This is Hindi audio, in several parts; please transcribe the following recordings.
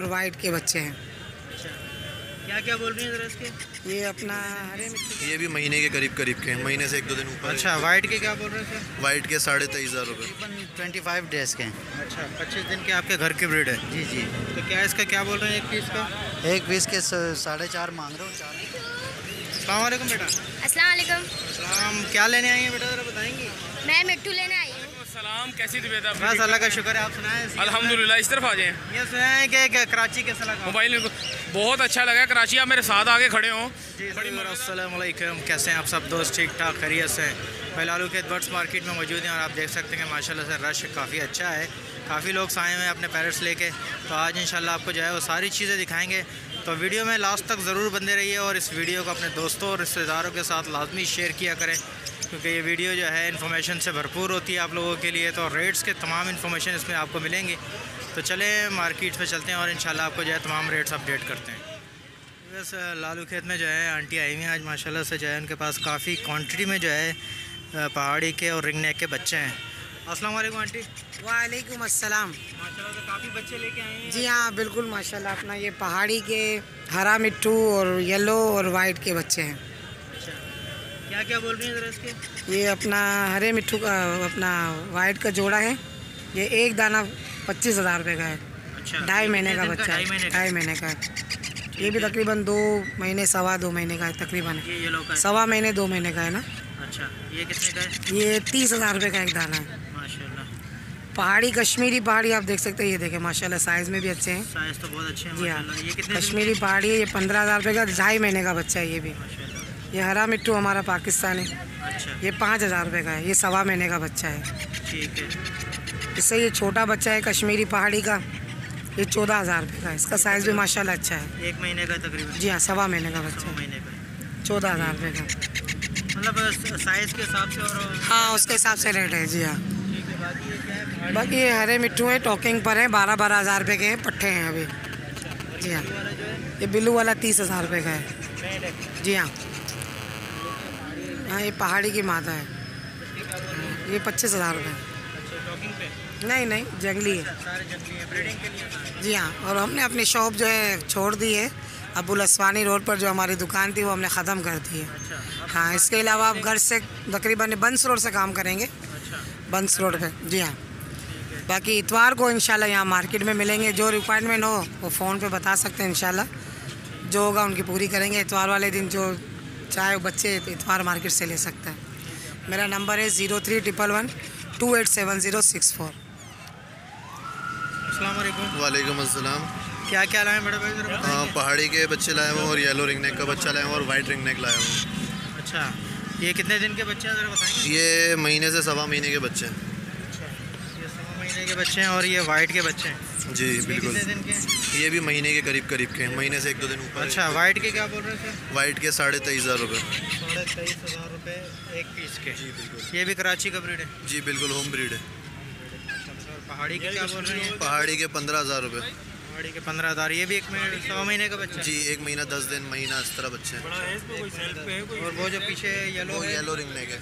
वाइट के बच्चे हैं। अच्छा, क्या क्या बोल रही हैं ज़रा इसके? ये अपना हरे मिट्टी, ये भी महीने के करीब के हैं, महीने से 1-2 दिन ऊपर। अच्छा, वाइट के क्या बोल रहे थे? वाइट के 23,500 रुपये। तकरीबन 25 डेज़ के हैं। अच्छा, 25 दिन के आपके घर की ब्रीड है। जी जी। तो क्या इसका क्या बोल रहे हैं एक पीस का? एक पीस के 4.5 मांग रहा हूँ। 4। अस्सलाम वालेकुम बेटा। अस्सलाम वालेकुम। सलाम, क्या लेने आई हैं बेटा, ज़रा बताएंगी? मैं मिट्टू लेने आई हूँ। सलाम, कैसी तबीयत है? बस अल्लाह का शुक्र है, आप सुनाएं? अल्हम्दुलिल्लाह। इस तरफ आ जाएं। ये सुना है कि कराची कैसा लगा? मोबाइल बहुत अच्छा लगा। कराची आप मेरे साथ आगे खड़े हो। अस्सलाम वालेकुम, कैसे हैं आप सब दोस्त? ठीक ठाक खैरियत से? मैं लालू के बर्ड्स मार्केट में मौजूद हैं और आप देख सकते हैं कि माशाल्लाह से रश काफ़ी अच्छा है। काफ़ी लोग आए हुए हैं अपने पैरट्स लेके। तो आज इंशाल्लाह आपको जो है वो सारी चीज़ें दिखाएंगे। तो वीडियो में लास्ट तक ज़रूर बंदे रहिए और इस वीडियो को अपने दोस्तों और रिश्तेदारों के साथ लाजमी शेयर किया करें, क्योंकि ये वीडियो जो है इन्फॉर्मेशन से भरपूर होती है आप लोगों के लिए। तो रेट्स के तमाम इन्फॉर्मेशन इसमें आपको मिलेंगी। तो चलें मार्केट में चलते हैं और इंशाल्लाह आपको जो है तमाम रेट्स अपडेट करते हैं। बस लालू खेत में जो है आंटी आई हुई हैं आज माशाल्लाह से, जो है उनके पास काफ़ी क्वांटिटी में जो है पहाड़ी के और रिंग नेक के बच्चे हैं। अस्सलाम वालेकुम आंटी। वालेकुम अस्सलाम। माशाल्लाह से काफ़ी बच्चे लेके आए हैं। जी हाँ बिल्कुल माशाल्लाह, अपना ये पहाड़ी के हरा मिट्टू और येलो और वाइट के बच्चे हैं। अच्छा, क्या क्या बोल रही हैं ज़रा इसके? ये अपना हरे मिट्टू का अपना वाइट का जोड़ा है। ये एक दाना 25,000 रुपये का है। अच्छा, 2.5 महीने का कितने दिन बच्चा है। 2.5 महीने का है। ये भी तकरीबन 2 महीने 2.25 महीने का है तकरीबन। ये येलो का है। 1.25 महीने 2 महीने का है ना। अच्छा, ये कितने का है? ये 30,000 रुपये का एक दाना है। माशाल्लाह, पहाड़ी कश्मीरी पहाड़ी आप देख सकते हैं। ये देखें माशाल्लाह साइज़ में भी अच्छे हैं। साइज़ तो बहुत अच्छे हैं जी हाँ, माशाल्लाह। ये कितने दिन कश्मीरी पहाड़ी है। ये 15,000 रुपये का 2.5 महीने का बच्चा है। ये भी माशाल्लाह। ये हरा मिट्टू हमारा पाकिस्तानी, अच्छा, ये 5,000 रुपये का है। ये 1.25 महीने का बच्चा है। ठीक है। इससे ये छोटा बच्चा है कश्मीरी पहाड़ी का, ये 14,000 रुपये का है। इसका साइज़ भी माशाल्लाह अच्छा है। एक महीने का तकरीबन? जी हाँ, 1.25 महीने का बच्चा 100 है। महीने का। 14,000 रुपये का। मतलब साइज़ के हिसाब से और हाँ उसके हिसाब से रेट है। जी हाँ, ठीक है। बाकी ये क्या है? बाकी ये हरे मिट्टू हैं, टॉकिंग पर हैं। 12-12 हज़ार रुपये के हैं, पट्टे हैं अभी। जी हाँ, वाला जो है ये बिल्लू वाला 30,000 रुपये का है। रेड है। जी हाँ, हाँ ये पहाड़ी की मादा है। ये 25,000 रुपये। अच्छा, टॉकिंग पे? नहीं नहीं, जंगली है। सारे जंगली हैं, ब्रीडिंग के लिए सारे। जी हाँ, और हमने अपनी शॉप जो है छोड़ दी है। अबुल अस्वानी रोड पर जो हमारी दुकान थी वो हमने ख़त्म कर दी है। अच्छा, हाँ, इसके अलावा आप घर से तकरीबन बंस रोड से काम करेंगे। अच्छा, बंस रोड पे। जी हाँ, बाकी इतवार को इंशाल्लाह यहाँ मार्केट में मिलेंगे। जो रिक्वायरमेंट हो वो फ़ोन पे बता सकते हैं। इंशाल्लाह जो होगा उनकी पूरी करेंगे। इतवार वाले दिन जो चाहे वो बच्चे इतवार मार्केट से ले सकते हैं। मेरा नंबर है 0311 287064। अस्सलाम वालेकुम। वालेकुम अस्सलाम। क्या क्या लाए बड़े भाई ज़रा बताएं? पहाड़ी के बच्चे लाया हूँ और येलो रिंग नेक का बच्चा लाया हूँ और वाइट रिंग नेक लाया हूँ। अच्छा, ये कितने दिन के बच्चे हैं ज़रा बताएंगे? ये महीने से 1.25 महीने के बच्चे हैं। अच्छा, ये 1.25 महीने के बच्चे हैं और ये वाइट के बच्चे हैं। जी ये बिल्कुल। कितने दिन के हैं? ये भी महीने के करीब के हैं, महीने से 1-2 दिन ऊपर। अच्छा, वाइट के क्या बोल रहे थे? वाइट के 23,500 रुपये। 23,500 रुपये एक पीस के। जी बिल्कुल। ये भी कराची का ब्रीड है? जी बिल्कुल, होम ब्रीड है। और पहाड़ी के क्या बोल रहे हैं? पहाड़ी के 15,000 रुपये। पहाड़ी के 15,000। ये भी एक महीने 100 महीने का बच्चा है? जी, 1 महीना 10 दिन महीना इस तरह बच्चे हैं। और वो जो पीछे येलो वो है? येलो रिंग नेक है।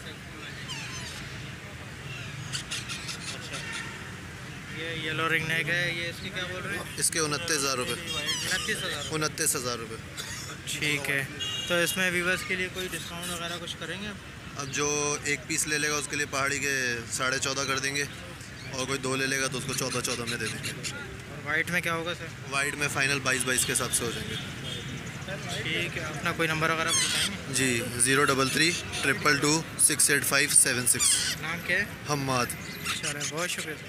अच्छा, ये येलो रिंग नेक है। ये इसकी क्या बोल रहे हैं? इसके 29,000 रुपये। 29,000। 29,000 रुपये। ठीक है। तो इसमें व्यूवर्स के लिए कोई डिस्काउंट वगैरह कुछ करेंगे? अब जो एक पीस ले लेगा उसके लिए पहाड़ी के 14.5 कर देंगे और कोई 2 ले लेगा तो उसको 14 में दे देंगे। और वाइट में क्या होगा सर? वाइट में फाइनल 22 के हिसाब से हो जाएंगे। ठीक है, अपना कोई नंबर वगैरह बताएंगे? जी 033 222 685 76। नाम क्या है? हम्माद। चलो, बहुत शुक्रिया सर।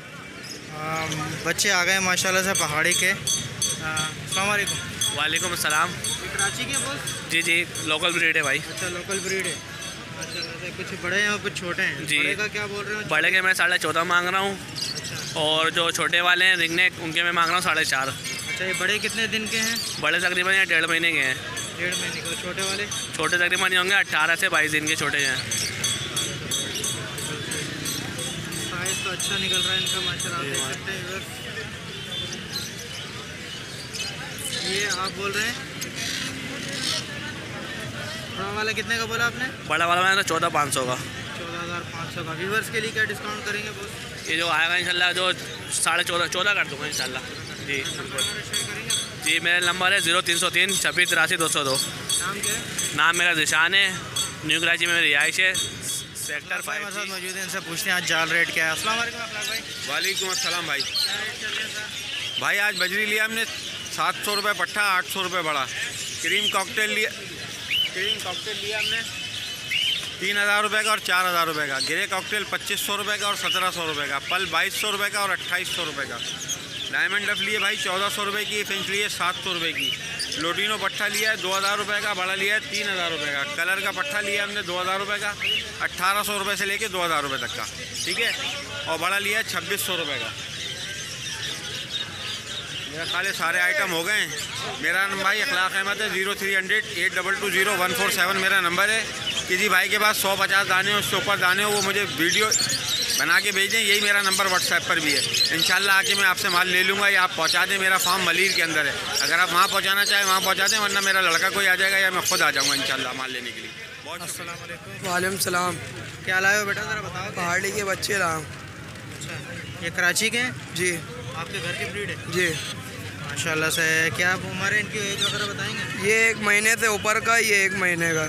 बच्चे आ गए माशाल्लाह से पहाड़ी के। अस्सलाम वालेकुम। वालेकुम अस्सलाम। ये कराची के बोस? जी जी, लोकल ब्रीड है भाई। अच्छा, लोकल ब्रीड है। माशाल्लाह से कुछ बड़े हैं और कुछ छोटे हैं। जी। बड़े का क्या बोल रहे हो? बड़े के मैं 14.5 मांग रहा हूँ अच्छा और जो छोटे वाले हैं रिंग नेक उनके मैं मांग रहा हूँ 4.5। अच्छा, ये बड़े कितने दिन के हैं? बड़े तकरीबन ये 1.5 महीने के हैं। 1.5 महीने के। और छोटे वाले? छोटे तकरीबन ये होंगे 18 से 22 दिन के छोटे हैं। साइज तो अच्छा निकल रहा है इनका माशाल्लाह, आप देख सकते हैं इधर। ये आप बोल रहे हैं बड़ा वाला कितने का बोला आपने? बड़ा वाला मैंने 14,500 का। 14,500 का। व्यूवर्स के लिए क्या डिस्काउंट करेंगे बोस? ये जो आएगा इंशाल्लाह जो 14.5 14 कर दूँगा इंशाल्लाह। जी बिल्कुल। शेयर करेंगे? जी मेरा नंबर है 0303 26 83 202। नाम क्या है? नाम मेरा दिशान है, न्यू कराची में मेरी रिहाइश है, सेक्टर 5। हमारे साथ मौजूद है, इनसे पूछते हैं आज जाल रेट क्या है। अस्सलाम वालेकुम अफलाक भाई। वालेकुम अस्सलाम भाई। क्या रेट चल रहे हैं सर? भाई आज बजरी लिया हमने 700 रुपये पट्ठा, 800 रुपये बड़ा। क्रीम कॉकटेल लिया हमने 3000 रुपये का और 4000 रुपये का। ग्रे कॉकटेल 2500 रुपये का और 1700 रुपये का। पल 2200 रुपये का और 2800 रुपये का। डायमंड डफ लिए भाई 1400 रुपये की। फिंच लिए 700 रुपये की। लोटिनो पट्ठा लिया है 2000 रुपये का, बड़ा लिया है 3000 रुपये का। कलर का पट्ठा लिया हमने 2000 रुपये का, 1800 रुपये से लेके 2000 रुपये तक का, ठीक है। और बड़ा लिया है 2600 रुपये का। मेरा ख्याल है सारे आइटम हो गए हैं। मेरा नंबर भाई अखलाक अहमद है, 0300 822 147 मेरा नंबर है। किसी भाई के पास 150 दाने हो, उससे ऊपर दाने हो, वो मुझे वीडियो बना के भेजें। यही मेरा नंबर व्हाट्सएप पर भी है। इंशाल्लाह आके मैं आपसे माल ले लूँगा या आप पहुँचा दें। मेरा फार्म मलीर के अंदर है, अगर आप वहाँ पहुँचाना चाहें वहाँ पहुँचा दें, वरना मेरा लड़का कोई आ जाएगा या मैं खुद आ जाऊँगा इंशाल्लाह माल लेने के लिए। बहुत अस्सलाम वालेकुम। वालेकुम सलाम। क्या लाए हो बेटा, ज़रा बताओ। पहाड़ी के बच्चे लाऊं? अच्छा, ये कराची के हैं? जी आपके घर की ब्रीड है? जी। माशाल्लाह से। क्या उम्र है इनकी, एज वगैरह बताएंगे? ये 1 महीने से ऊपर का, ये 1 महीने का।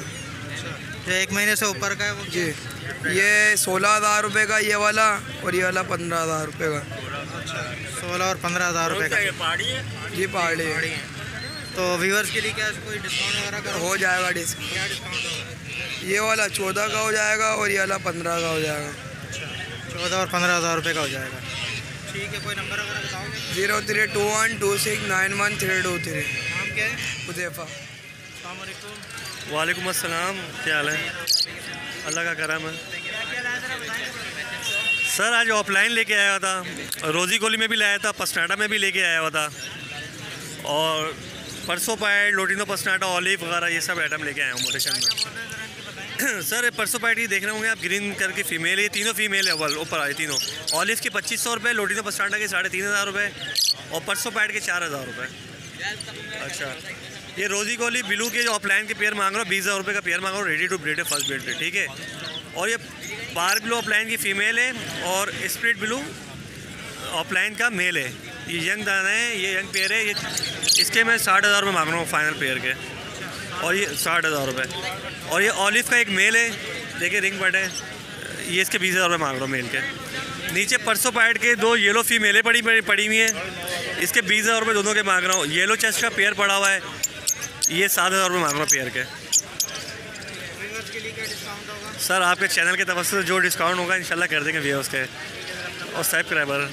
जो 1 महीने से ऊपर का है वो जी। ये 16,000 रुपये का ये वाला, और ये वाला 15,000 रुपये का। 16 और 15,000 रुपये का। जी पहाड़ी है। पहाड़ी है। तो व्यूअर्स के लिए क्या कोई डिस्काउंट वगैरह का हो जाएगा डिस्काउंट। क्या डिस्काउंट होगा? ये वाला 14 का हो जाएगा और ये वाला 15 का हो जाएगा। 14 और 15,000 रुपये का हो जाएगा। ठीक है, कोई नंबर वगैरह बताओगे? 03212691 नाम क्या है? हुदैफा। अस्सलाम वालेकुम। वालेकुम अस्सलाम। क्या हाल है? अल्लाह का करम है। सर आज ऑफलाइन लेके आया हुआ था, रोज़ी गोली में भी लाया था, पसनाटा में भी लेके आया हुआ था, और परसों पैड, लोटिनो पसनाटा, ऑलिव वगैरह ये सब आइटम लेके आया हूँ मोटेशन में। सर परसों पैड ये देख रहे होंगे आप, ग्रीन कलर की फ़ीमेल है, तीनों फीमेल है, ऊपर आए तीनों। ऑलिव के 2500 रुपये, लोटिनो पसनाटा के 3500 रुपये, और परसों पैड के 4000 रुपये। अच्छा, ये रोज़ी गोली ब्लू के जो ऑफलाइन के पेयर मांग रहा हूँ, 20,000 रुपये का पेयर मांग रहा हूँ, रेडी टू ब्रीड है, फर्स्ट ब्रीड पे, ठीक है। और ये बार ब्लू ऑफलाइन की फ़ीमेल है, और स्प्लिट ब्लू ऑफलाइन का मेल है। ये यंग दाना है, ये यंग पेयर है। ये इसके मैं 60,000 रुपये मांग रहा हूँ फाइनल पेयर के, और ये 60,000 रुपये। और ये ऑलिव का एक मेल है, देखिए रिंग बट है, ये इसके 20,000 रुपये मांग रहा हूँ मेल के। नीचे परसों पैड के 2 येलो फीमेलें पड़ी हुई हैं, इसके 20,000 रुपये दोनों के मांग रहा हूँ। येलो चेस्ट का पेयर पड़ा हुआ है, ये 7,000 रुपये मांग रहा हूँ पेयर के। सर आपके चैनल के तरफ से जो डिस्काउंट होगा इंशाल्लाह कर देंगे भैया उसके। और सब्सक्राइबर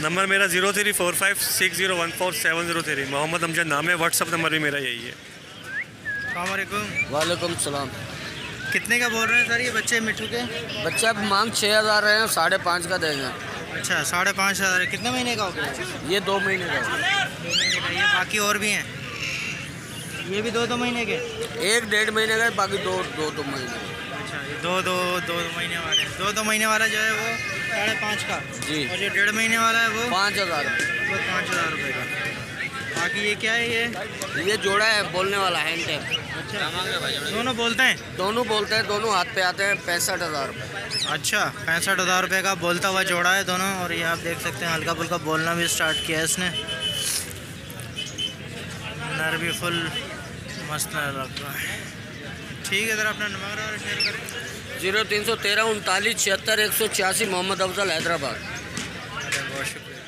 नंबर मेरा 0345601470 मोहम्मद अमजद नाम है। व्हाट्सअप नंबर भी मेरा यही है। अस्सलाम वालेकुम। वालेकुम सलाम। कितने का बोल रहे हैं सर ये बच्चे मिट्टू के? बच्चे अब मांग 6,000 रहे हैं, 5.5 का देंगे। अच्छा, 5,500। कितने महीने का हो गया? ये 2 महीने का। 2 महीने का। ये बाकी और भी हैं? ये भी 2 महीने के? 1-1.5 महीने का, बाकी 2 महीने। अच्छा, ये 2 महीने वाले। 2 महीने वाला जो है वो 5.5 का जी, और जो 1.5 महीने वाला है वो 5,000 वो 5,000 रुपये का। बाकी ये क्या है? ये जोड़ा है बोलने वाला हैंड टैप। अच्छा, दोनों बोलते हैं? दोनों बोलते हैं, दोनों हाथ पे आते हैं। 65,000 रुपये। अच्छा, 65,000 रुपये का बोलता हुआ जोड़ा है दोनों। और ये आप देख सकते हैं हल्का फुल्का बोलना भी स्टार्ट किया है इसने। नर भी फुल मस्त लग रहा है। ठीक है, ज़रा अपना नंबर और शेयर करें। 0313 39 76 186 मोहम्मद अफजल हैदराबाद। बहुत शुक्रिया।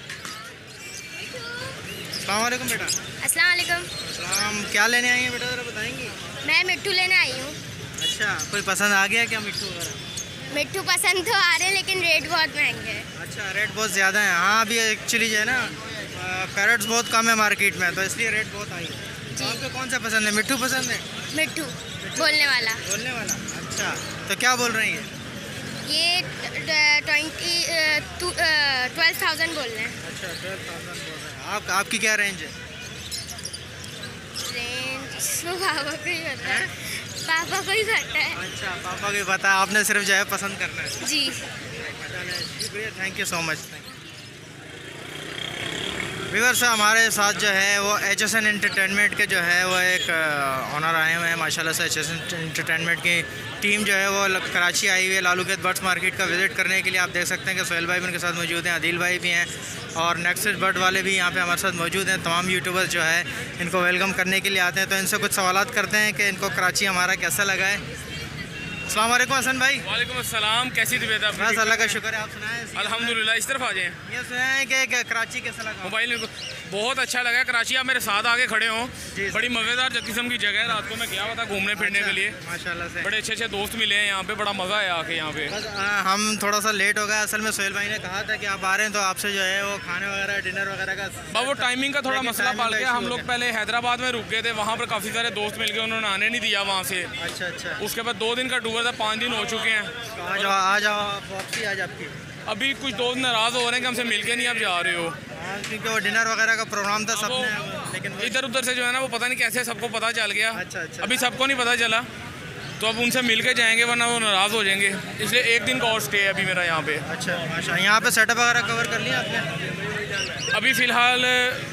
अस्सलाम वालेकुम बेटा। अस्सलाम वालेकुम। सलाम। क्या लेने आई हैं बेटा, ज़रा बताएंगी? मैं मिट्टू लेने आई हूँ। अच्छा, कोई पसंद आ गया क्या मिट्टू वगैरह? मिट्टू पसंद तो आ रहे हैं, लेकिन रेट बहुत महंगे हैं। अच्छा, रेट बहुत ज़्यादा है। हाँ, अभी एक्चुअली जो है ना पैरट्स बहुत कम है मार्केट में, तो इसलिए रेट बहुत आई है। तो आपको कौन सा पसंद है? मिट्टू पसंद है? मिट्टू बोलने वाला। बोलने वाला। अच्छा, तो क्या बोल रही हैं? ये 12,000 बोल रहे हैं। अच्छा, 12,000 बोल रहे हैं। आपकी क्या रेंज है? रेंज तो पापा को ही पता है। पापा को ही पता है। अच्छा, पापा को पता है, आपने सिर्फ जो है पसंद करना है। जी। शुक्रिया, thank you so much. Viewers हमारे साथ जो है वो HSN एंटरटेनमेंट के जो है वो एक ऑनर आए हुए हैं माशाल्लाह से। HSN एंटरटेनमेंट की टीम जो है वो कराची आई हुई है लालू के बर्ड्स मार्केट का विज़िट करने के लिए। आप देख सकते हैं कि सोहेल भाई भी उनके साथ मौजूद हैं, आदिल भाई भी हैं और नेक्स्ट बर्ड वाले भी यहाँ पे हमारे साथ मौजूद हैं। तमाम यूट्यूबर्स जो है इनको वेलकम करने के लिए आते हैं, तो इनसे कुछ सवालात करते हैं कि इनको कराची हमारा कैसा लगा है। अस्सलाम वालेकुम हसन भाई। वालेकुम अस्सलाम, कैसी तबीयत है? बस अल्लाह का शुक्र है। आप सुनाएं? अल्हम्दुलिल्लाह। इस तरफ आ जाएं। ये सुना है कि कराची कैसा लगा? मोबाइल में बहुत अच्छा लगा। कराची आप मेरे साथ आके खड़े हों, बड़ी मज़ेदार किस्म की जगह है। रात को मैं गया हुआ था घूमने फिरने के लिए, माशाल्लाह से बड़े अच्छे अच्छे दोस्त मिले हैं यहाँ पे, बड़ा मज़ा आया आके यहाँ पे। हम थोड़ा सा लेट हो गए असल में। सोहेल भाई ने कहा था कि आप आ रहे हैं तो आपसे जो है वो खाने वगैरह डिनर वगैरह का वो टाइमिंग का थोड़ा मसला पाल गया। हम लोग पहले हैदराबाद में रुक गए थे, वहाँ पर काफ़ी सारे दोस्त मिल गए, उन्होंने आने नहीं दिया वहाँ से। अच्छा अच्छा। उसके बाद 2 दिन का टूर था, 5 दिन हो चुके हैं। आ जाओ वापसी आज आपकी। अभी कुछ दोस्त नाराज़ हो रहे हैं कि हमसे मिल के नहीं आप जा रहे हो, क्योंकि वो डिनर वगैरह का प्रोग्राम था सबने, लेकिन इधर उधर से जो है ना वो पता नहीं कैसे सबको पता चल गया। अच्छा अच्छा। अभी सबको नहीं पता चला, तो अब उनसे मिल के जाएंगे वरना वो नाराज़ हो जाएंगे, इसलिए 1 दिन का और स्टे है अभी मेरा यहाँ पे। अच्छा माशा। यहाँ पे सेटअप वगैरह कवर कर लिया आपने? अभी फ़िलहाल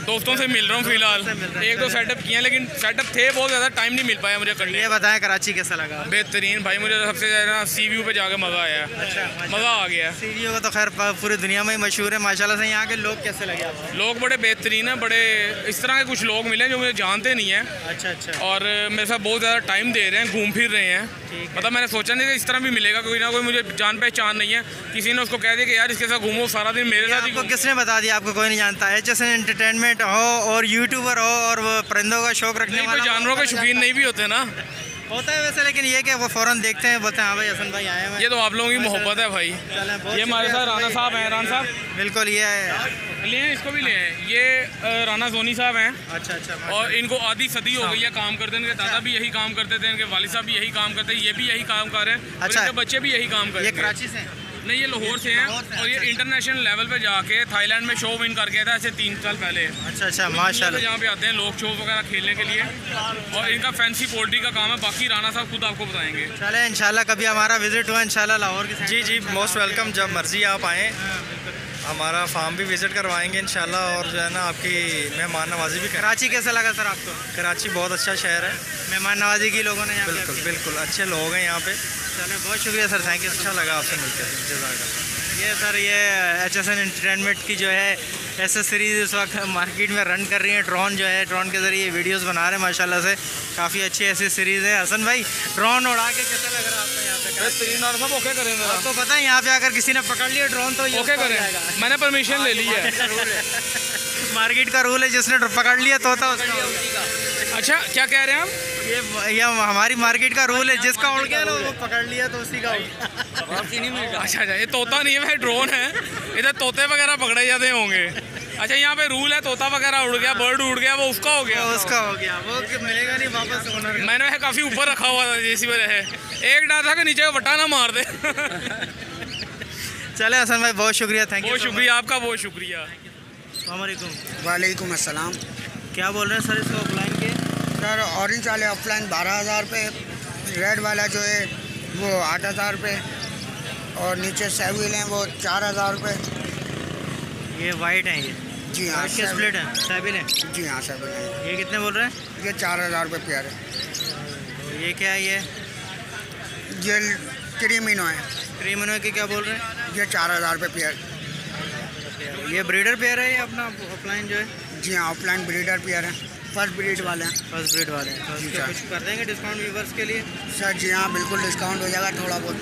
दोस्तों से मिल रहा हूँ, फ़िलहाल 1-2 सेटअप किए हैं, लेकिन सेटअप थे बहुत ज़्यादा, टाइम नहीं मिल पाया मुझे करने। ये बताएं कराची कैसा लगा? बेहतरीन भाई, मुझे सबसे ज़्यादा सी व्यू पे जाके मज़ा आया। अच्छा, मज़ा आ गया। सी व्यू का तो खैर पूरी दुनिया में ही मशहूर है माशाल्लाह से। यहाँ के लोग कैसे लगे आपको? लोग बड़े बेहतरीन हैं, बड़े इस तरह के कुछ लोग मिले हैं जो मुझे जानते नहीं हैं। अच्छा अच्छा। और मेरे साथ बहुत ज़्यादा टाइम दे रहे हैं, घूम फिर रहे हैं। मतलब मैंने सोचा नहीं कि इस तरह भी मिलेगा, कोई ना कोई मुझे जान पहचान नहीं है, किसी ने उसको कह दिया कि यार इसके साथ घूमो सारा दिन मेरे साथ ही। आपको किसने बता दिया? आपको कोई नहीं जानता। HSN एंटरटेनमेंट हो और यूट्यूबर हो और वो परिंदों का शौक रखने वाला, जानवरों के शौकीन नहीं भी होते ना, होता है वैसे, लेकिन ये कि वो फ़ौरन देखते हैं, बोलते हैं हाँ भाई हसन भाई आए हैं। ये तो आप लोगों की मोहब्बत है भाई। ये हमारे साथ राना साहब हैं। राना साहब बिल्कुल, ये ले हैं, इसको भी ले हैं। ये राना सोनी साहब हैं। अच्छा अच्छा। और इनको आधी सदी हो गई है काम करते, इनके दादा भी यही काम करते थे, इनके वालिद साहब भी यही काम करते हैं, ये भी यही काम कर रहे हैं। अच्छा, इनके बच्चे भी यही काम कर रहे हैं। ये कराची से नहीं, ये लाहौर से हैं और ये इंटरनेशनल लेवल पे जाके थाईलैंड में शो विन करके आया था ऐसे 3 साल पहले। अच्छा अच्छा माशाल्लाह। यहाँ पे आते हैं लोग शो वगैरह खेलने के लिए, और इनका फैंसी पोल्ट्री का काम है। बाकी राना साहब खुद आपको बताएंगे। चले इंशाल्लाह कभी हमारा विजिट हुआ इंशाल्लाह लाहौर की। जी जी, मोस्ट वेलकम, जब मर्जी आप आएँ, हमारा फार्म भी विज़िट करवाएंगे इंशाल्लाह, और जो है ना आपकी मेहमान नवाजी भी। कराची कैसा लगा सर आपको? कराची बहुत अच्छा शहर है, मेहमान नवाजी की लोगों ने यहाँ बिल्कुल बिल्कुल अच्छे लोग हैं यहाँ पे। चलें, बहुत शुक्रिया सर, थैंक यू। अच्छा लगा आपसे मिलकर, जज़ाकल्लाह। ये सर ये HSN एंटरटेनमेंट की जो है एसेसरीज इस वक्त मार्केट में रन कर रही है। ड्रोन जो है, ड्रोन के ज़रिए वीडियोस बना रहे हैं माशाल्लाह से, काफ़ी अच्छी एसेसरीज है। हसन भाई ड्रोन उड़ा के कैसा लग रहा है आपको यहाँ पे? बेहतरीन। और सब ओके करेंगे। आपको पता है यहाँ पे अगर किसी ने पकड़ लिया ड्रोन तो ये ओके करें, मैंने परमिशन ले ली है। मार्केट का रूल है, जिसने पकड़ लिया तोता उसका। अच्छा, क्या कह रहे हैं आप? ये हमारी मार्केट का रूल है, जिसका उड़ गया ना वो पकड़ लिया तो उसी का अच्छा अच्छा, ये तोता नहीं है भाई, ड्रोन है। इधर तोते वगैरह पकड़े जाते होंगे। अच्छा, यहाँ पे रूल है, तोता वगैरह उड़ गया, बर्ड उड़ गया, वो उसका हो गया। उसका हो गया, वो मिलेगा नहीं वापस ओनर। मैंने काफ़ी ऊपर रखा हुआ था, इसी वजह है। एक डर था कि नीचे वटा ना मार दे। चले हसन भाई, बहुत शुक्रिया, थैंक यू। बहुत शुक्रिया आपका, बहुत शुक्रिया। वालेकुम अस्सलाम। क्या बोल रहे हैं सर इसको ऑफलाइन के? सर ऑरेंज वाले ऑफलाइन 12,000 रुपये, रेड वाला जो है वो 8,000 रुपये, और नीचे सेविल हैं वो 4,000 रुपये। ये वाइट हैं ये? जी हाँ, स्प्लिट है, सेविल है? जी हाँ, सेविल है। ये कितने बोल रहे हैं? ये 4,000 रुपये पेयर है। ये क्या है? ये क्रीमिनो है। क्रीमिनो की क्या बोल रहे हैं? ये 4,000 रुपये पेयर। ये ब्रीडर पेयर है ये अपना ऑफलाइन जो है? जी हाँ, ऑफलाइन ब्रीडर पेयर है, फर्स्ट ब्रीड वाले हैं। फर्स्ट ब्रीड वाले हैं, तो इसका कुछ कर देंगे डिस्काउंट व्यूवर्स के लिए? सर जी हाँ, बिल्कुल डिस्काउंट हो जाएगा थोड़ा बहुत।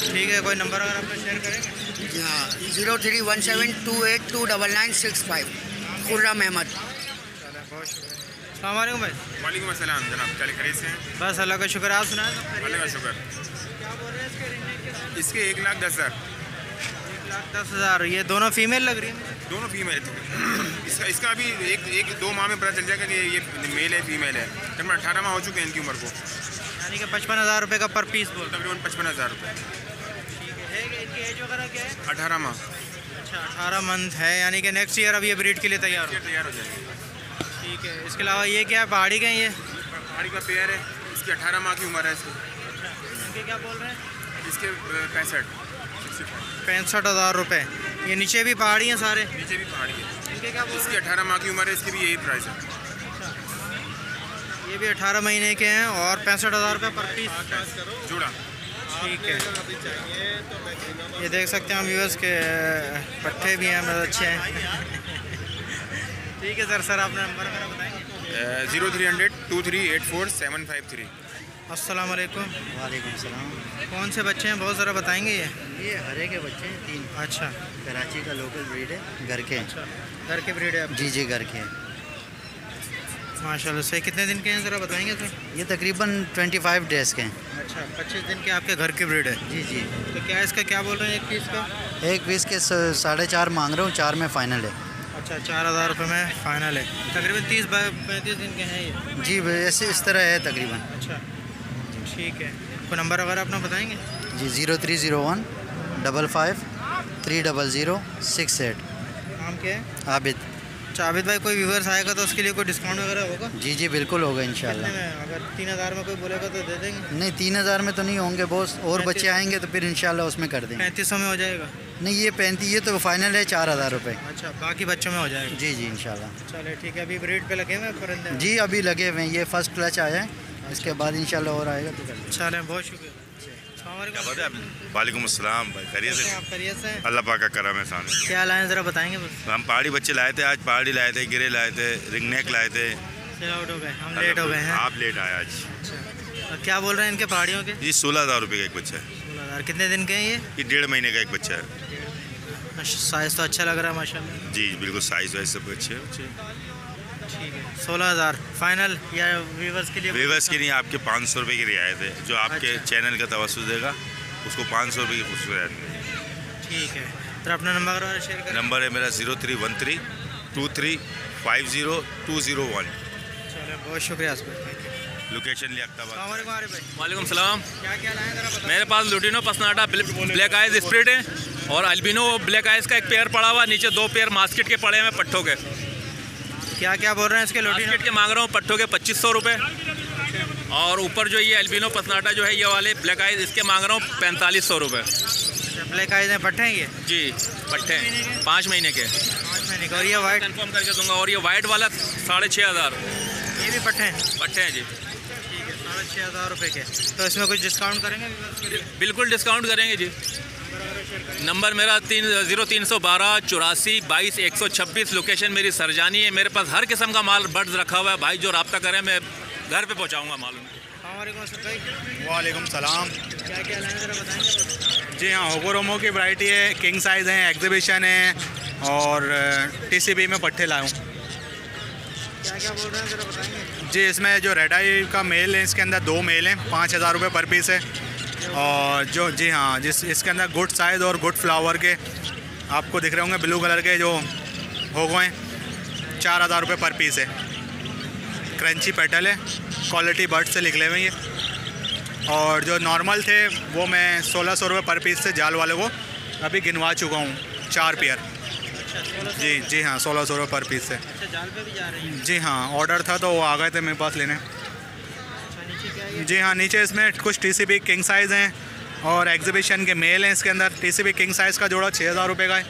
ठीक है, कोई नंबर अगर अपना शेयर करेंगे? जी हाँ, 0317282995, खुर्रम अहमद। अस्सलाम वालेकुम भाई। वालेकुम अस्सलाम जनाब, क्या खरीद से हैं? बस अल्लाह का शुक्र, आप सुनाए? अल्लाह का शुक्र। क्या बोल रहे हैं इसके? इसके 1,10,000। 1,10,000। ये दोनों फीमेल लग रही है? दोनों फीमेल। इसका अभी एक 2 माह में पता चल जाएगा कि ये मेल है फीमेल है। तकरीबन 18 माह हो चुके हैं इनकी उम्र को। यानी कि 55,000 रुपये का पर पीस बोल। तकरीबन 55,000 रुपये। इनकी एज वगैरह क्या है? 18 माह। अच्छा, 18 मंथ है, यानी कि नेक्स्ट ईयर अब ये ब्रीड के लिए तैयार हो जाएगी। ठीक है, इसके अलावा ये क्या है? पहाड़ी का ये? पहाड़ी का पेयर है, इसकी 18 माह की उम्र है इसकी। इनके क्या बोल रहे हैं? इसके 65,000 रुपये। ये नीचे भी पहाड़ी हैं सारे? नीचे भी पहाड़ी है। इनके क्या बोल इसकी 18 माह की उम्र है, इसकी भी यही प्राइस है। ये भी 18 महीने के हैं और 65,000 रुपये पर पीस जोड़ा। ठीक है, ये देख सकते हैं हम व्यूअर्स के पट्टे भी हैं, मतलब अच्छे हैं। ठीक है सर, अपना नंबर मेरा बताएंगे? 0300 2384 753। अस्सलाम वालेकुम। वालेकुम सलाम। कौन से बच्चे हैं, बहुत ज़रा बताएंगे? ये हरे के बच्चे हैं 3। अच्छा, कराची का लोकल ब्रीड है, घर के। अच्छा, घर के ब्रीड है? जी जी, घर के हैं माशाल्लाह से। कितने दिन के हैं ज़रा बताएंगे सर? ये तकरीबन 25 डेज़ के हैं। अच्छा, 25 दिन के आपके घर के ब्रीड है? जी जी। तो क्या इसका क्या बोल रहे हैं एक पीस का? एक पीस के 4.5 मांग रहा हूँ, 4 में फ़ाइनल है। अच्छा, 4,000 रुपये में फ़ाइनल है। तकरीबन 30-35 दिन के हैं ये? जी, ऐसे इस तरह है तकरीबन। अच्छा, ठीक है। कोई नंबर वगैरह अपना बताएंगे? जी, 0301 55 300 68। नाम क्या है? आबिद। अच्छा आबिद भाई, कोई व्यूवर्स आएगा तो उसके लिए कोई डिस्काउंट वगैरह होगा? जी जी, बिल्कुल होगा इंशाल्लाह। कितने में? अगर 3,000 में कोई बोलेगा तो दे देंगे? नहीं, 3,000 में तो नहीं होंगे बॉस, और बच्चे आएंगे तो फिर इंशाल्लाह उसमें कर देंगे। 3500 में हो जाएगा? नहीं, ये 35, ये तो फाइनल है 4,000 रुपये। अच्छा, बाकी बच्चों में हो जाएगा? जी जी इंशाल्लाह। चले ठीक है। अभी ब्रीड पे लगे हुए हैं परिंदे? जी, अभी लगे हुए हैं, ये फर्स्ट क्लच आया है, इसके बाद इंशाल्लाह और आएगा तो कर देंगे। चलें, बहुत शुक्रिया। वालेकुम अस्सलाम भाई, खैरियत से? आप खैरियत से? अल्लाह पाक का करम है सामने। क्या लाए ज़रा बताएंगे बस? हम पहाड़ी बच्चे लाए थे आज, पहाड़ी लाए थे, गिरे लाए थे, रिंग नेक लाए थे। सेल आउट हो गए, हम लेट हो गए हैं। आप लेट आए आज। अच्छा, क्या बोल रहे हैं इनके पहाड़ियों के? जी 16,000 रुपये का एक बच्चा है। 16,000। कितने दिन के हैं ये? 1.5 महीने का एक बच्चा है। साइज़ तो अच्छा लग रहा है माशाल्लाह। जी बिल्कुल, साइज़ वाइज सब अच्छे हैं बच्चे। ठीक है, 16,000 फाइनल या व्यूवर्स के लिए? व्यूवर्स के लिए आपके 500 रुपये की रियायत है, जो आपके चैनल का तवज्जो देगा उसको 500 रुपये की खुशबू रियायत है। ठीक है, तो अपना नंबर शेयर करें। नंबर है मेरा 0313 23 50201। चलो, बहुत शुक्रिया। लोकेशन लियाकताबाद। वालेकुम सलाम। क्या क्या लाए ज़रा बताओ? मेरे पास लुटिनो पसनाटा ब्लैक आइज स्प्रिट है और अल्बिनो ब्लैक आइज का एक पेयर पड़ा हुआ, नीचे 2 पेयर मास्केट के पड़े हैं पट्ठों के। क्या क्या बोल रहे हैं इसके? मास्केट के मांग रहा हूँ पट्ठों के 2500 रुपये, और ऊपर जो ये अल्बिनो पसनाटा जो है ये वाले ब्लैक आइज, इसके मांग रहा हूँ 4500 रुपये। ब्लैक आइज में पट्टे हैं ये? जी पट्टे हैं, 5 महीने के। 5 महीने के। और ये वाइट? कंफर्म करके दूंगा। और ये वाइट वाला 6,500। ये भी पट्टे हैं? पट्टे हैं जी। ठीक है, 6,500 रुपये के। तो इसमें कुछ डिस्काउंट करेंगे? बिल्कुल डिस्काउंट करेंगे जी। नंबर मेरा 0312 84 22 126। लोकेशन मेरी सरजानी है। मेरे पास हर किस्म का माल बर्ड्स रखा हुआ है भाई, जो रब्ता करें मैं घर पे पहुंचाऊंगा मालूम। वालेकुम सलाम। क्या क्या लाए ज़रा बताएंगे? जी हाँ, होगोरोमो की वैरायटी है, किंग साइज़ है, एग्जीबिशन है, और टीसीबी में पट्टे लाया हूँ। क्या क्या बोल रहे हैं ज़रा बताएंगे? जी, इसमें जो रेड आई का मेल है, इसके अंदर 2 मेल हैं, 5,000 रुपये पर पीस है। और जो जी हाँ, इसके अंदर गुड साइज़ और गुड फ्लावर के आपको दिख रहे होंगे, ब्लू कलर के जो होगो हैं, 4,000 रुपये पर पीस है। क्रंची पेटल है, क्वालिटी बर्ड से निकले हुए ये। और जो नॉर्मल थे वो मैं 1,600 रुपये पर पीस से जाल वाले को अभी गिनवा चुका हूँ, 4 पेयर। जी जी हाँ, 1,600 रुपये पर पीस से। अच्छा, जाल पे भी जा रही है? जी हाँ, ऑर्डर था तो वो आ गए थे मेरे पास लेने। जी हाँ, नीचे इसमें कुछ टीसीबी किंग साइज़ हैं और एग्जीबिशन के मेल हैं। इसके अंदर टीसीबी किंग साइज़ का जोड़ा 6,000 रुपये का है।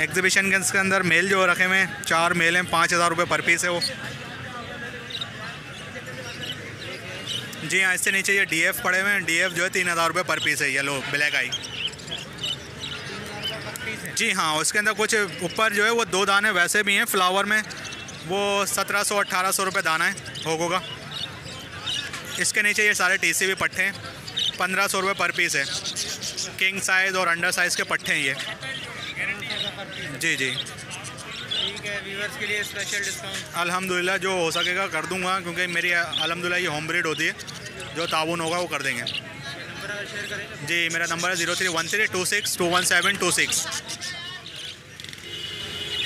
एग्जीबिशन के इसके अंदर मेल जो रखे हुए हैं 4 मेल हैं, 5,000 रुपये पर पीस है वो। जी हाँ, इससे नीचे ये डीएफ पड़े हुए हैं, डीएफ जो है 3,000 रुपये पर पीस है, येलो ब्लैक आई। जी हाँ, उसके अंदर कुछ ऊपर जो है वो 2 दाने वैसे भी हैं फ्लावर में, वो 1,700-1,800 रुपये दाना है होगो का। इसके नीचे ये सारे टीसीबी पट्टे हैं, 1,500 रुपये पर पीस है। किंग साइज़ और अंडर साइज़ के पट्टे हैं ये। जी जी, ठीक है। व्यूअर्स के लिए स्पेशल डिस्काउंट अल्हम्दुलिल्लाह जो हो सकेगा कर दूंगा, क्योंकि मेरी अल्हम्दुलिल्लाह ये होम ब्रीड होती है, जो ताउन होगा वो कर देंगे। जी, मेरा नंबर है 0313 26 21726।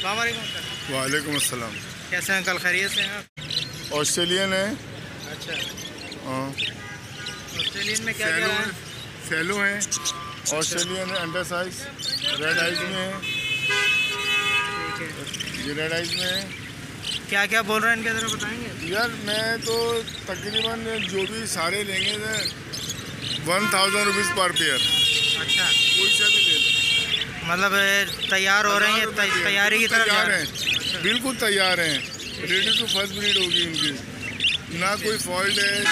वालेकुम अस्सलाम। कैसे हैं? कल खैरियत से हैं आप? ऑस्ट्रेलियन है। अच्छा, हाँ। ऑस्ट्रेलियन में क्या क्या है? सेलो है, ऑस्ट्रेलियन है, अंडर साइज, रेड आइज में है। ये रेड आइज में है। क्या क्या बोल रहे हैं इनके ज़रा बताएंगे? यार मैं तो तकरीबन जो भी सारे लेंगे थे 1,000 रुपीज़ पर पेयर। अच्छा, कोई से भी ले लो। मतलब तैयार हो रहे हैं, तैयारी की तरफ तैयार है। बिल्कुल तैयार हैं, रेडी टू फर्स्ट ब्रीड होगी इनकी, ना कोई फॉल्ट है,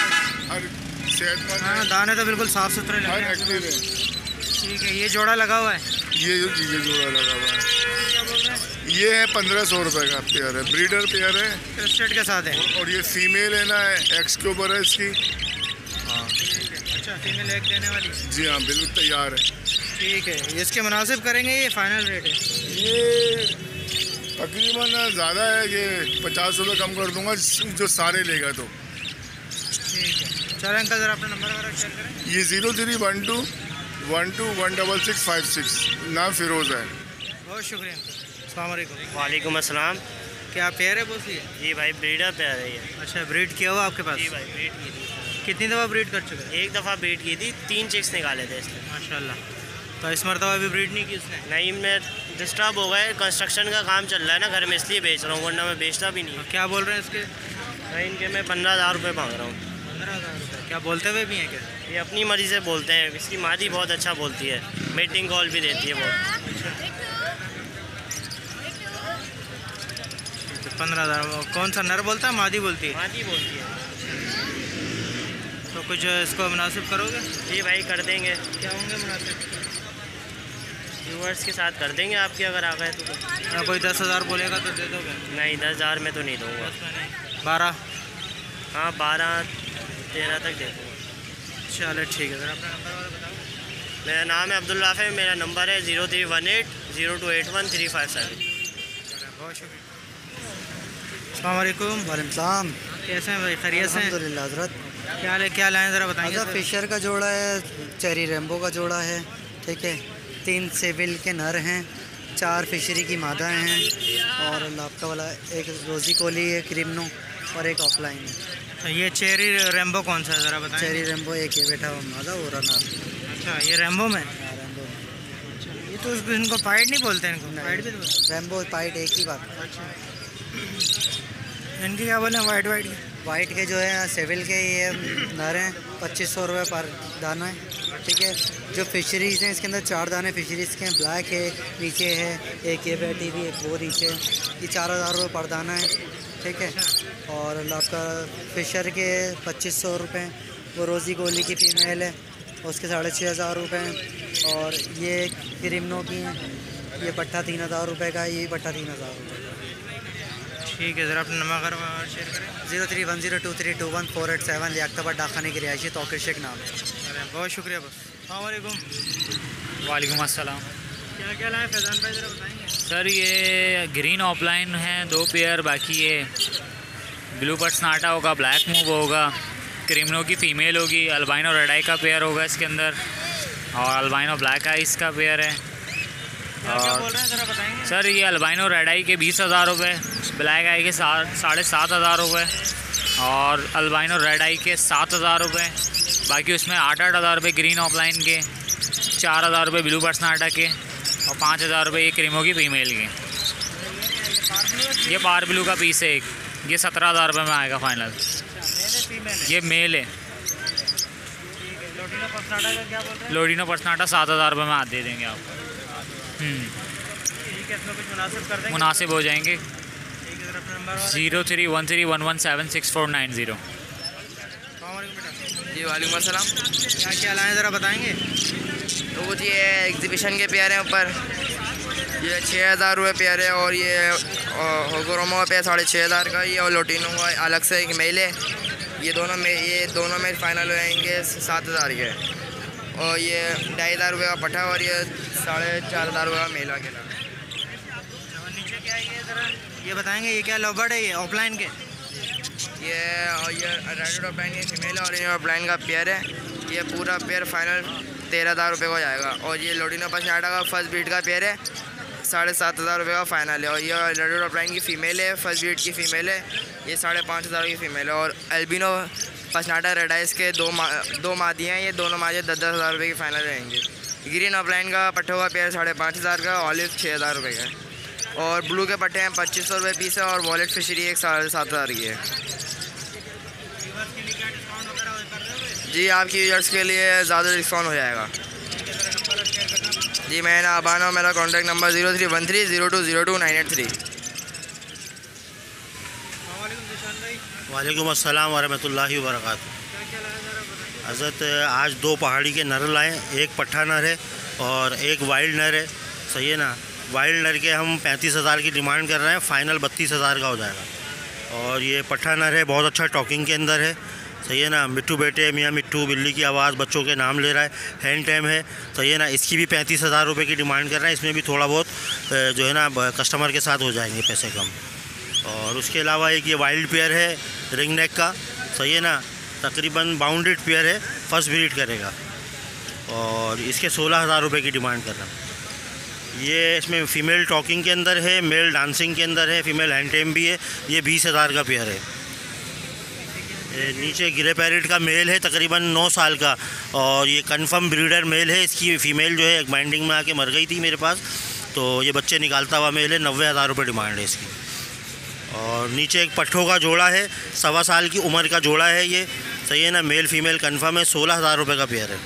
हर सेहतमंद है। दाने तो बिल्कुल साफ़ सुथरे लग रहे हैं। एक्टिव है। ठीक है, ये जोड़ा लगा हुआ है? ये जोड़ा लगा हुआ है, ये है 1500 रुपये का पेयर है, ब्रीडर पेयर है, क्रेस्टेड के साथ है। और ये फीमेल है ना, एक्स के ऊपर है इसकी। हाँ अच्छा, फीमेल एग देने वाली? जी हाँ, बिल्कुल तैयार है। ठीक है, इसके मुनासिब करेंगे, ये फाइनल रेट है? ये तकरीबन ज़्यादा है, ये 50 रुपये कम कर दूंगा जो सारे लेगा तो। ठीक है, चलो अंकल ज़रा अपना नंबर वगैरह शेयर करें। ये 0312 121656, नाम फिरोज़ है। बहुत शुक्रिया अंकल। अस्सलाम वालेकुम। वालेकुम अस्सलाम। क्या पेयर है बोसी? जी भाई, ब्रीडर पेयर है ये। अच्छा, ब्रीड किया हुआ आपके पास? जी भाई, ब्रीड की थी। कितनी दफ़ा ब्रीड कर चुके हैं? एक दफ़ा ब्रीड की थी, 3 चिक्स निकाले थे इसने। माशाल्लाह। तो इस मरतबा भी ब्रीड नहीं की इसने? नहीं, मैं डिस्टर्ब हो गए, कंस्ट्रक्शन का काम चल रहा है ना घर में, इसलिए बेच रहा हूँ, वरना मैं बेचता भी नहीं। क्या बोल रहे हैं इसके? भाई इनके मैं 15,000 रुपये मांग रहा हूँ। 15,000 रुपये? क्या बोलते हुए भी हैं क्या? ये अपनी मर्ज़ी से बोलते हैं, इसकी मादी बहुत अच्छा बोलती है, मीटिंग कॉल भी देती है बहुत। 15,000। कौन सा नर बोलता है, मादी बोलती है? मादी बोलती है। तो कुछ इसको मुनासिब करोगे? जी भाई, कर देंगे। क्या होंगे मुनासिब? व्यूअर्स के साथ कर देंगे आपके, अगर आ गए तो। कोई 10,000 बोलेगा तो दे दोगे? नहीं, 10,000 में तो नहीं दूँगा। 12? हाँ, 12-13 तक दे दूँगा। चलो ठीक है, ज़रा अपना नंबर बताओ। मेरा नाम है अब्दुल राफ़े, मेरा नंबर है 0318 0281 357। बहुत शुक्रिया। अस्सलाम वालेकुम। वालेकुम सलाम। कैसे हैं भाई, खैरियत से? अल्हम्दुलिल्लाह हज़रत। क्या लाएँ ज़रा बताएंगे? अच्छा, फिशर का जोड़ा है, चेरी रेम्बो का जोड़ा है, ठीक है, 3 सेविल के नर हैं, 4 फिशरी की मादाएँ हैं, और लापका वाला एक रोज़ी कोली है, क्रिमनो, और एक ऑफलाइन है। ये चेरी रेम्बो कौन सा है, ज़रा बताएं? चेरी रेम्बो एक ये बैठा हुआ मादा और नर। अच्छा, ये रेम्बो में? हाँ, रेम्बो में। ये तो इनको पाइड नहीं बोलते हैं? इनको पाइड भी तो बोलते? रेम्बो पाइड एक ही बात। अच्छा, इनकी क्या बोले? वाइट वाइट के जो है सेविल के ये नर हैं, 2500 रुपये पर दाना है, ठीक है। जो फिशरीज़ हैं इसके अंदर 4 दाने फिशरीज़ के हैं, ब्लैक है, नीचे है एक ये बैठी हुई, एक वो नीचे, ये 4,000 रुपये पर दाना है, ठीक है। और आपका फिशर के 2500 रुपये, वो रोज़ी गोली की फ़ीमेल है, उसके 6,500 रुपये। और ये क्रिमनो की हैं, ये पट्टा 3,000 रुपये का, ये पट्टा 3,000 रुपये का। ठीक है, ज़रा अपना नंबर शेयर करें। 0310232148 लियाकताबाद डाखाने की रिहायशी तौकीर शेख नाम है। बहुत शुक्रिया बस। अस्सलाम वालेकुम। वालेकुम अस्सलाम। क्या लाए फैज़ान भाई, ज़रा बताएंगे? सर ये ग्रीन ऑफलाइन है 2 पेयर, बाकी ये ब्लू पर्सनाटा होगा, ब्लैक मूव होगा, क्रिमनो की फ़ीमेल होगी, अल्बाइनो रेड आई का पेयर होगा इसके अंदर, और अल्बाइनो ब्लैक आइस का पेयर है। और सर ये अल्बाइनो रेड आई के 20,000 रुपये, ब्लैक आई के 7,500 रुपये, और अल्बाइनो रेड आई के 7,000 रुपये। बाकी उसमें 8,000 रुपये ग्रीन ऑफलाइन के, 4,000 रुपये ब्लू पर्सनाटा के, और 5,000 रुपये ये क्रीमो की फ़ीमेल के। ये पार ब्लू का पीस है एक, ये 17,000 रुपये में आएगा फाइनल। ये मेल है। लोडिनो पर्सनाटा 7,000 रुपये में दे देंगे आपको। ठीक है, इसमें कुछ मुनासिब कर देंगे? मुनासिब हो जाएंगे। 031316464990। जी वालेकुम अस्सलाम। क्या लाएँ ज़रा बताएंगे? तो कुछ ये एग्जीबिशन के पेयर हैं ऊपर, ये 6,000 रुपये पेयर है, और ये होगोरोमो का पेयर 6,500 का, ये और लोटिनो का अलग से एक मेल है। ये दोनों में फाइनल हो जाएंगे 7,000 के, और ये 2,500 रुपये का पट्टा, और ये 4,500 रुपये का मेल अकेला। नीचे क्या है ये ज़रा ये बताएंगे? ये क्या लवबर्ड है, ये ऑफलाइन के? ये रेड ऑफलाइन की फीमेल है, और ये ऑफलाइन का पेयर है। ये पूरा पेयर फाइनल 13,000 रुपये का जाएगा, और ये लोडिनो पर्सनाटा का फर्स्ट ब्रीड का पेयर है, 7,500 रुपये का फाइनल है। और ये रेड ऑफलाइन की फ़ीमेल है, फर्स्ट ब्रीड की फ़ीमेल है, ये 5,500 की फ़ीमेल है। और एल्बिनो पर्सनाटा रेड आइस के 2 मादियाँ हैं, ये दोनों मादियाँ 10,000 रुपये की फाइनल रहेंगी। ग्रीन ऑफलाइन का पट्टों का पेयर 5,500 का, ऑलिव 6,000 रुपये का, और ब्लू के पट्टे हैं 2,500 रुपये पीस है, और वॉलेट फिशरी एक 7,500 की है। जी आपकी यूजर्स के लिए ज़्यादा डिस्काउंट हो जाएगा। जी मैं ना अबाना, मेरा कॉन्टैक्ट नंबर 031302022983। वालेकुम अस्सलाम वरहमतुल्लाहि वबरकातुहू। हज़रत आज 2 पहाड़ी के नर लाए, एक पट्ठा नर है और एक वाइल्ड नर है, सही है ना। वाइल्ड नर के हम 35,000 की डिमांड कर रहे हैं, फ़ाइनल 32,000 का हो जाएगा। और ये पट्ठा नर है, बहुत अच्छा टॉकिंग के अंदर है, सही है ना। मिट्टू बेटे, मियाँ मिट्टू, बिल्ली की आवाज़, बच्चों के नाम ले रहा है, हैंड टाइम है, सही है ना। इसकी भी 35,000 रुपये की डिमांड कर रहे हैं। इसमें भी थोड़ा बहुत जो है ना कस्टमर के साथ हो जाएंगे पैसे कम। और उसके अलावा एक ये वाइल्ड पेयर है रिंग नेक का, सही है ना, तकरीबन बाउंडेड पेयर है, फर्स्ट ब्रीड करेगा और इसके 16,000 रुपये की डिमांड कर रहा हूँ। ये इसमें फ़ीमेल टॉकिंग के अंदर है, मेल डांसिंग के अंदर है, फीमेल हैंड टाइम भी है। ये 20,000 का पेयर है। नीचे ग्रे पैरेट का मेल है तकरीबन 9 साल का और ये कंफर्म ब्रीडर मेल है। इसकी फ़ीमेल जो है एक बाइंडिंग में आके मर गई थी मेरे पास, तो ये बच्चे निकालता हुआ मेल है। 90,000 रुपये डिमांड है इसकी। और नीचे एक पट्ठों का जोड़ा है, 1.25 साल की उम्र का जोड़ा है ये, सही है ना। मेल फीमेल कंफर्म है, 16,000 रुपये का पेयर है।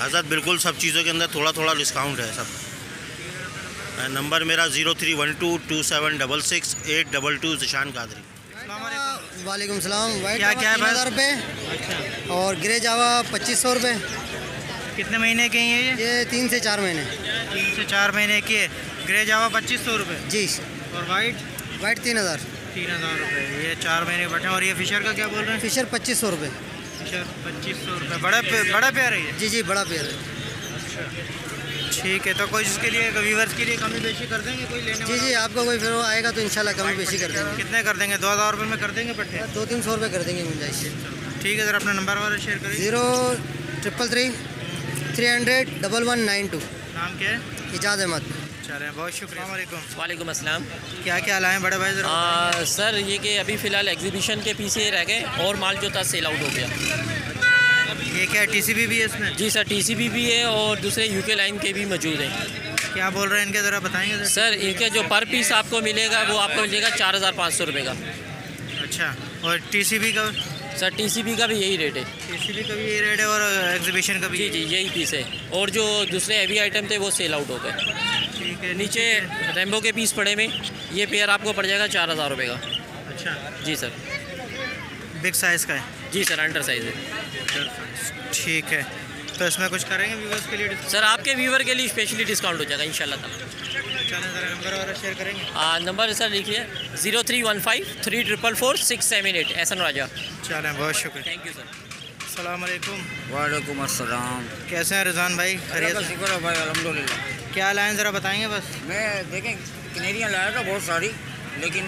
हज़रत बिल्कुल सब चीज़ों के अंदर थोड़ा थोड़ा डिस्काउंट है सब। नंबर मेरा 03122766 ज़िशान कादरी। वालेकुम सलाम। वाइट क्या क्या है 3,000 रुपये और ग्रे जावा 2,500 रुपये। कितने महीने के हैं ये 3 से 4 महीने। 3 से 4 महीने के। ग्रे जावा 2,500 रुपये जी। और वाइट 3,000 रुपये। ये 4 महीने बैठे। और ये फिशर का क्या बोल रहे हैं? फिशर 2,500 रुपये। फिशर 2,500 रुपये। बड़ा पेयर है ये? जी बड़ा पेयर है। ठीक है, तो कोई इसके लिए व्यूवर्स के लिए कमी बेशी कर देंगे कोई लेने? जी आपका कोई फिर आएगा तो इंशाल्लाह कमी बेशी कर देंगे। कितने कर देंगे? 2,000 रुपये में कर देंगे पट्टे? 200-300 रुपये कर देंगे गुंजाइश। ठीक है सर, अपना नंबर वाला शेयर करिए। 0333-300-1192। नाम क्या है? इजाज़ अहमद। चलें, बहुत शुक्रिया। वालेकुम अस्सलाम। क्या क्या लाए बड़े भाई? सर ये कि अभी फ़िलहाल एग्जीबिशन के पीछे रह गए और माल जो था सेल आउट हो गया। ये क्या TCB भी है इसमें? जी सर, TCB भी है और दूसरे UK लाइन के भी मौजूद हैं। क्या बोल रहे हैं इनके, ज़रा बताएंगे सर? इनके जो पर पीस आपको मिलेगा वो आपको मिलेगा 4,500 रुपये का। अच्छा, और TCB का? सर TCB का भी यही रेट है। TCB का भी यही रेट है और एग्जीबिशन का भी? जी यही पीस है। और जो दूसरे हैवी आइटम थे वो सेल आउट हो गए। ठीक है। नीचे रेम्बो के पीस पड़े में, ये पेयर आपको पड़ जाएगा 4,000 रुपये का। अच्छा जी सर। बिग साइज़ का है? जी सर, अंडर साइज़ है। ठीक है, तो इसमें कुछ करेंगे व्यूवर्स के लिए? सर आपके व्यूवर के लिए स्पेशली डिस्काउंट हो जाएगा इंशाल्लाह ताला। चलें सर, नंबर और शेयर करेंगे? नंबर सर लिखिए 0315-344-678 एहसन राजा। चलें, बहुत शुक्रिया। Thank you sir. अस्सलाम वालेकुम। वालेकुम अस्सलाम। कैसे हैं रिजवान भाई? खैरियत से? शुक्र है भाई, अल्हम्दुलिल्लाह। क्या लाएँ ज़रा बताएंगे बस? मैं देखें कनेरियाँ लाया था बहुत सारी, लेकिन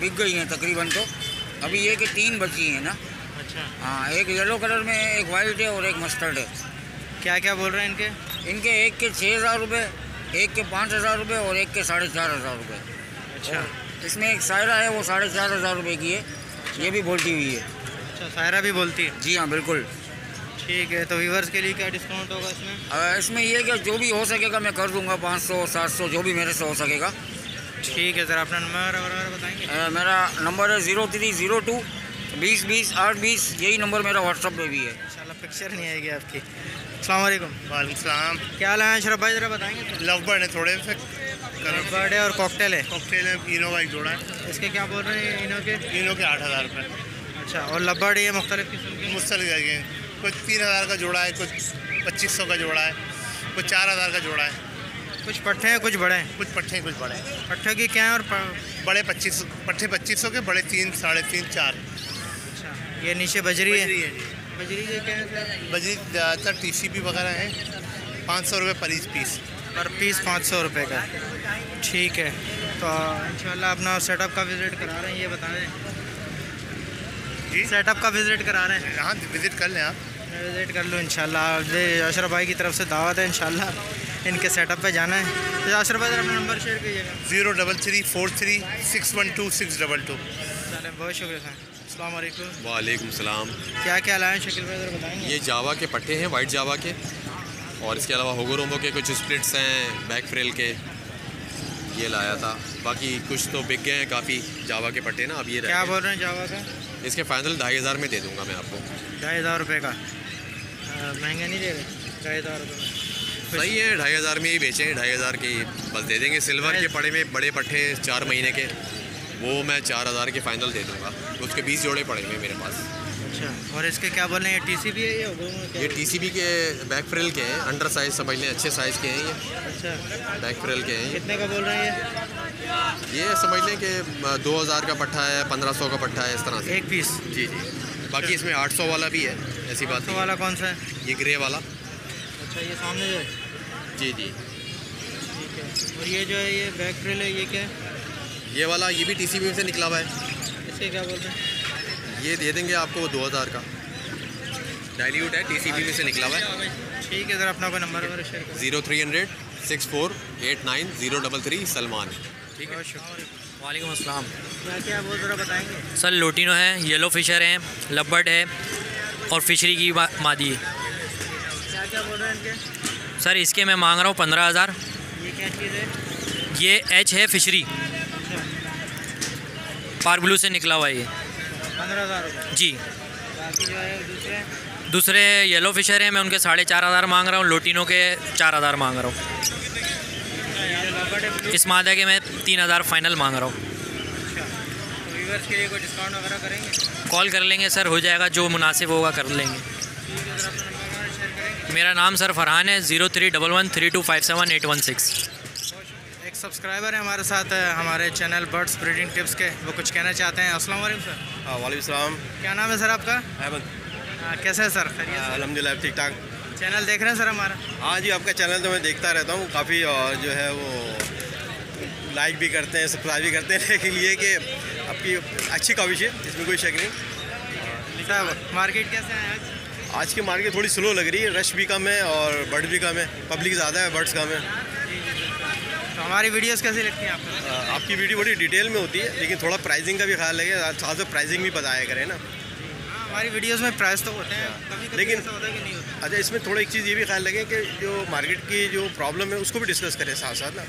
बिक गई हैं तकरीबन। तो अभी ये कि 3 बची हैं ना। अच्छा। हाँ, एक येलो कलर में, एक वाइट है और एक मस्टर्ड है। क्या क्या बोल रहे हैं इनके? इनके एक के 6,000 रुपये, एक के 5,000 रुपये और एक के 4,500 रुपये। अच्छा। इसमें एक सायरा है, वो 4,500 रुपये की है। ये भी बोलती हुई है। अच्छा, सायरा भी बोलती है? जी हाँ बिल्कुल। ठीक है, तो व्यूवर्स के लिए क्या डिस्काउंट होगा इसमें? इसमें ये कि जो भी हो सकेगा मैं कर दूंगा, 500-700 जो भी मेरे से हो सकेगा। ठीक है सर, अपना नंबर बताएंगे? मेरा नंबर है 0302-2020-820। यही नंबर मेरा व्हाट्सअप पे भी है। इंशाल्लाह पिक्चर नहीं आएगी आपकी। अस्सलाम वालेकुम। वालेकुम सलाम। क्या लाए अशरफ भाई, ज़रा बताएंगे? लव बर्ड है, थोड़े से लव बर्ड है और कॉकटेल है? कॉकटेल है, इनो का एक जोड़ा है। इसके क्या बोल रहे हैं इनो के? इनो के 8,000 रुपये। अच्छा, और लव बर्ड ये मुख्तलिफ किस्म के? मुख्तलिफ जगह, कुछ 3,000 का जोड़ा है, कुछ 2,500 का जोड़ा है, कुछ 4,000 का जोड़ा है। कुछ पट्टे हैं, कुछ बड़े हैं? कुछ पट्टे हैं, कुछ बड़े हैं। पट्टे की क्या है? और बड़े 2500, पट्टे 2,500 के, बड़े 3, 3.5, 4। अच्छा, ये नीचे बजरी है? बजरी के क्या है? बजरी ज़्यादातर TCB वगैरह है। 500 रुपये पर पीस। पर पीस 500 रुपये का। ठीक है, तो इंशाल्लाह अपना सेटअप का विज़िट करा रहे हैं, ये बता दें जी। सेटअप का विज़िट करा रहे हैं? हाँ, विज़िट कर लें आप। मैं विज़िट कर लूँ इंशाल्लाह। अशरफ भाई की तरफ से दावत है, इंशाल्लाह इनके सेटअप पे जाना है। तो अशरफ भाई अपना नंबर शेयर कीजिएगा। 03343612 चलें, बहुत शुक्रिया सर। अस्सलाम वालेकुम। वालेकुम सलाम। क्या क्या लाए शकील भाई, ज़रा बताएंगे? ये जावा के पट्टे हैं, वाइट जावा के, और इसके अलावा होगो रोमो के कुछ स्प्लिट्स हैं, बैक फ्रेल के, ये लाया था। बाकी कुछ तो बिक गए हैं काफ़ी जावा के पट्टे ना। अब ये क्या बोल रहे हैं जावा का? इसके फाइनल 2,500 में दे दूंगा मैं आपको। 2,500 रुपये का? महंगा नहीं दे रहे? 2,500 रुपये में सही है, 2,500 में ही बेचें, 2,500 की बस दे देंगे। सिल्वर के पड़े में बड़े पट्टे 4 महीने के, वो मैं 4000 के फ़ाइनल दे दूँगा। उसके 20 जोड़े पड़े हुए मेरे पास। अच्छा, और इसके क्या बोल रहे हैं, TCB है या ये TCB के बैक फ्रिल के हैं, अंडर साइज़ समझ लें, अच्छे साइज़ के हैं ये। अच्छा, बैक फ्रिल के हैं। कितने का बोल रहे हैं ये समझ लें कि 2000 का पट्टा है, 1500 का पट्टा है, इस तरह से एक पीस। जी जी। बाकी इसमें 800 वाला भी है, ऐसी बात नहीं। वाला कौन सा है? ये ग्रे वाला। अच्छा, ये सामने जो है। जी जी। ठीक है, और ये जो है ये बैक फ्रिल है, ये क्या है? ये वाला ये भी TCB से निकला हुआ है। इसके क्या बोल रहे हैं? ये दे देंगे आपको 2000 का। डाइल्यूट है, TCB में से निकला हुआ है। ठीक है सर, अपना कोई नंबर वगैरह शेयर करें। 0300 6489 033 सलमान। ठीक है, वालेकुम अस्सलाम। क्या क्या वो ज़रा बताएंगे? सर लोटिनो है, येलो फिशर है, लबर्ड है और फिशरी की मादी है। क्या क्या बोल रहे हैं इनके? सर इसके मैं मांग रहा हूँ 15,000। ये क्या चीज़ है? ये एच है फिशरी, पार्क ब्लू से निकला हुआ है ये। 15,000 रुपये जी। बाकी जो है दूसरे येलो फिशर हैं, मैं उनके 4,500 मांग रहा हूँ। लोटिनो के 4,000 मांग रहा हूँ। इस मादा के मैं 3,000 फाइनल मांग रहा हूँ। तो व्यूअर्स के लिए कोई डिस्काउंट वगैरह करेंगे? कॉल कर लेंगे सर, हो जाएगा, जो मुनासिब होगा कर लेंगे। मेरा नाम सर फरहान है, 03113257 एक सब्सक्राइबर है हमारे साथ हमारे चैनल बर्ड्स ब्रीडिंग टिप्स के, वो कुछ कहना चाहते हैं। अस्सलाम वालेकुम सर। हाँ वालेकुम सलाम। क्या नाम है सर आपका? अहमद। कैसे है सर? अल्हम्दुलिल्लाह ठीक ठाक। चैनल देख रहे हैं सर हमारा? हाँ जी, आपका चैनल तो मैं देखता रहता हूँ काफ़ी, और जो है वो लाइक भी करते हैं, सब्सक्राइब भी करते हैं, लेकिन ये कि आपकी अच्छी काविश है, इसमें कोई शक नहीं। सर मार्केट कैसे है आज? आज की मार्केट थोड़ी स्लो लग रही है, रश भी कम है और बर्ड भी कम है, पब्लिक ज़्यादा है, बर्ड्स कम है। तो हमारी वीडियोस कैसी लगती हैं आपको? आपकी वीडियो बड़ी डिटेल में होती है, लेकिन थोड़ा प्राइसिंग का भी ख्याल रखे, साथ में प्राइसिंग भी बताया करें ना। हमारी वीडियोस में प्राइस तो होते हैं, कभी लेकिन ऐसा होता है कि नहीं होता? अच्छा, इसमें थोड़ा एक चीज़ ये भी ख्याल रखें कि जो मार्केट की जो प्रॉब्लम है उसको भी डिस्कस करें साथ साथ ना,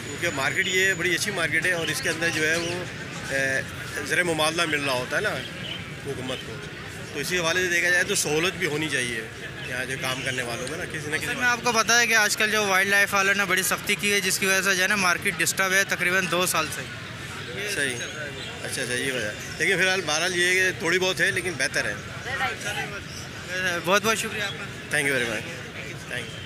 क्योंकि मार्केट ये बड़ी अच्छी मार्केट है और इसके अंदर जो है वो ज़रा मुबादला मिल रहा होता है ना हुकूमत को, तो इसी हवाले से देखा जाए तो सहूलत भी होनी चाहिए यहाँ जो काम करने वालों को ना, किसी न किसी में। आपको पता है कि आजकल जो वाइल्ड लाइफ वालों ने बड़ी सख्ती की है, जिसकी वजह से जो है ना मार्केट डिस्टर्ब है तकरीबन 2 साल से। सही, अच्छा ये वजह, लेकिन फिलहाल बहरहाल ये थोड़ी बहुत है लेकिन बेहतर है। बहुत बहुत शुक्रिया आपका। Thank you very much. Thank you.